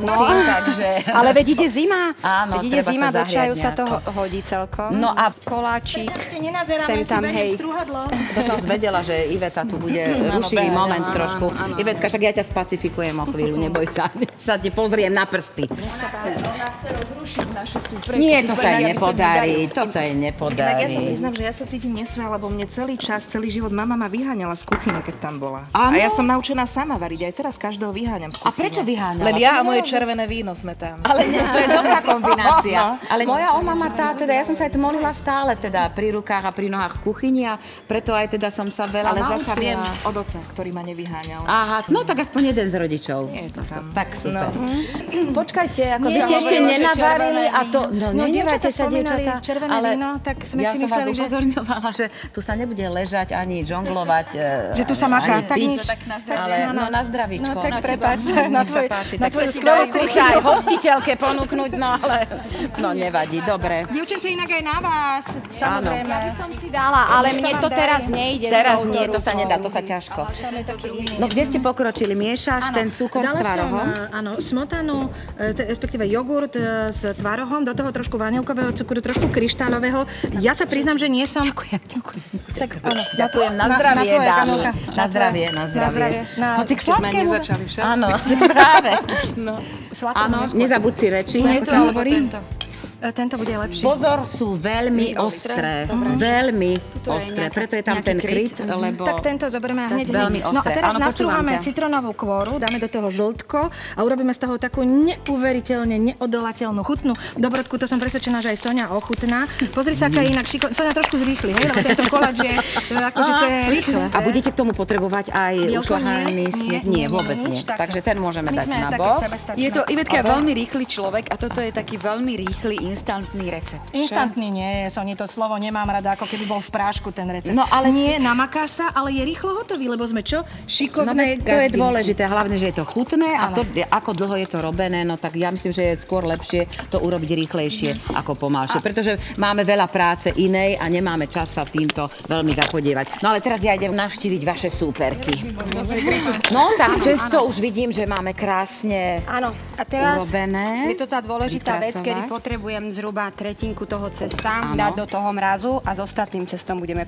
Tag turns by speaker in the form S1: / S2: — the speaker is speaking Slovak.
S1: musím, takže...
S2: Ale veď ide zima.
S1: Áno,
S2: veď ide
S1: treba
S2: zima,
S1: sa
S2: do čaju
S1: zahriať
S2: sa to
S1: nejako.
S2: hodí celkom.
S1: No a
S2: koláčik. Sem tam, hej.
S1: to som zvedela, že Iveta tu bude rušivý moment trošku. Ivetka, však ja ťa spacifikujem o chvíľu, neboj sa. Sa ti pozriem na prsty.
S3: Ona chce rozrušiť naše súpre.
S1: Nie, to sa jej nepodarí. To sa jej
S3: Inak ja sa
S1: nepodarí.
S3: priznám, že ja sa cítim nesvoj, lebo mne celý život mama ma vyháňala z kuchyne, keď tam bola.
S1: Áno.
S3: A ja som naučená sama variť, aj teraz každého vyháňam z kuchyne.
S1: A prečo vyháňala?
S3: Len ja a moje červené víno sme tam.
S1: Ale nie, to je dobrá kombinácia.
S3: No.
S1: Ale moja omama tá, teda ja som sa aj tu molila stále teda pri rukách a pri nohách v kuchyni a preto aj teda som sa veľa
S3: Ale
S1: naučila.
S3: zasa viem od oca, ktorý ma nevyháňal.
S1: Aha, no tak aspoň jeden z rodičov.
S3: Je to tam.
S1: Tak super.
S3: No.
S1: Počkajte, ako
S3: Nie,
S1: by ste ešte
S3: hovorila, že
S1: nenavarili
S3: červené
S1: a to... No,
S4: No,
S1: nenevajte
S4: dievčatá
S1: sa,
S4: spomínali
S1: dievčatá,
S4: červené
S1: ale
S4: víno, tak sme
S1: ja
S4: si
S1: som vás
S4: mysleli, že...
S1: upozorňovala, že tu sa nebude ležať ani žonglovať,
S4: Že tu sa maká,
S1: ani
S4: tak
S1: piť,
S4: nič.
S1: ale no na zdravíčko.
S4: No tak
S1: Na
S4: prepáč,
S1: teba.
S4: na
S1: Nech sa
S4: tvoj-
S1: páči,
S4: na
S1: tak
S4: tvoju
S1: sa ti
S4: skvelú
S1: dajú sa aj hostiteľke ponúknuť, no ale no nevadí, dobre.
S4: Dievčence, inak aj na vás, samozrejme.
S2: Ja by som si dala, ale mne to teraz nejde.
S1: Teraz
S2: s touto
S1: nie, to sa
S2: rukou.
S1: nedá, to sa ťažko. No kde ste pokročili? Miešaš ten cukor s
S4: Dala som,
S1: tvarohom?
S4: áno, smotanu, respektíve jogurt s tvarohom, do toho trošku vanilkového cukru, trošku kryštálového. Ja sa priznám, že nie som...
S1: Ďakujem.
S4: Tak, áno,
S1: Ďakujem, na zdravie,
S4: tvoje,
S1: dámy.
S4: Kamilka.
S1: Na zdravie, na zdravie. Hoci k
S3: Sme
S1: sladkému...
S3: nezačali však.
S1: Áno, práve.
S4: Sladkému
S1: Áno,
S4: neskôr.
S1: nezabud si reči, ako sa hovorí.
S4: Tento bude lepší.
S1: Pozor, sú veľmi ostré. Veľmi ostré. Preto je tam ten kryt, lebo...
S4: Tak tento zoberieme a hneď
S1: veľmi
S4: No a
S1: ostré.
S4: teraz
S1: Áno, počúvam
S4: nastrúhame
S1: ťa.
S4: citronovú kôru, dáme do toho žltko a urobíme z toho takú neuveriteľne neodolateľnú chutnú dobrodku. To som presvedčená, že aj Soňa ochutná. Pozri sa, aká je inak Soňa trošku zrýchli, hej, lebo tento koláč je akože to je rýchle.
S1: A budete k tomu potrebovať aj
S4: Bielko
S1: ušľahaný sneh? Nie, vôbec nie.
S4: nič také.
S1: Takže ten môžeme
S4: My
S1: dať
S4: sme
S1: na
S4: také
S1: bok.
S4: sebestačné.
S5: Je to, Ivetka je veľmi rýchly človek a toto je taký veľmi rýchly, instantný recept.
S4: Instantný nie, Soni, to slovo nemám rada, ako keby bol v prášku ten recept.
S1: No, ale-
S4: nie, namakáš sa, ale je rýchlo hotový, lebo sme čo?
S1: No
S4: Šikovné
S1: tak to je
S4: gazdinky.
S1: dôležité, hlavne, že je to chutné a to, ako dlho je to robené, no tak ja myslím, že je skôr lepšie to urobiť rýchlejšie ako pomalšie, pretože máme veľa práce inej a nemáme čas sa týmto veľmi zapodievať. No ale teraz ja idem navštíviť vaše súperky. No tak cez to už vidím, že máme krásne
S2: Áno, a teraz
S1: urobené.
S2: je to tá dôležitá vec,
S1: vypracovať.
S2: kedy potrebujem zhruba tretinku toho cesta
S1: Áno.
S2: dať do toho mrazu a s ostatným cestom budeme